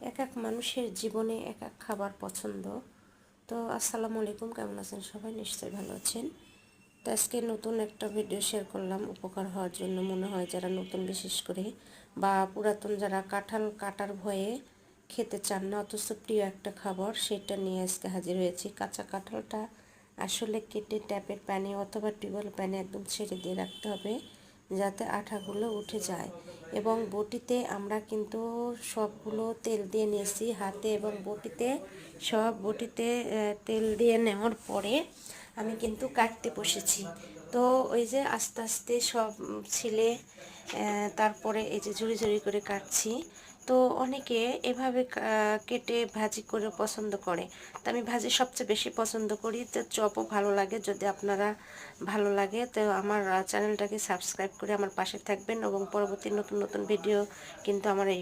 এক এক মানুষের জীবনে এক এক খাবার পছন্দ। তো আসসালামু আলাইকুম, কেমন আছেন সবাই? নিশ্চয়ই ভালো আছেন। তো আজকে নতুন একটা ভিডিও শেয়ার করলাম উপকার হওয়ার জন্য। মনে হয় যারা নতুন বিশেষ করে বা পুরাতন যারা কাঁঠাল কাটার ভয়ে খেতে চান না, অথচ প্রিয় একটা খাবার, সেটা নিয়ে আজকে হাজির হয়েছি। কাঁচা কাঁঠালটা আসলে কেটে ট্যাপের পানি অথবা টিউবওয়েল পানি একদম ছেড়ে দিয়ে রাখতে হবে, যাতে আঠাগুলো উঠে যায়। এবং বটিতে আমরা কিন্তু সবগুলো তেল দিয়ে নিয়েছি হাতে, এবং বটিতে তেল দিয়ে নেওয়ার পরে আমি কিন্তু কাটতে বসেছি। তো ওই যে আস্তে আস্তে সব ছিলে, তারপরে এই যে ঝুড়ি ঝুড়ি করে কাটছি। তো অনেকে এভাবে কেটে ভাজি করে পছন্দ করে, তো আমি ভাজি সবচেয়ে বেশি পছন্দ করি। তো চপও ভালো লাগে। যদি আপনারা ভালো লাগে তো আমার চ্যানেলটাকে সাবস্ক্রাইব করে আমার পাশে থাকবেন, এবং পরবর্তী নতুন নতুন ভিডিও কিন্তু আমার এই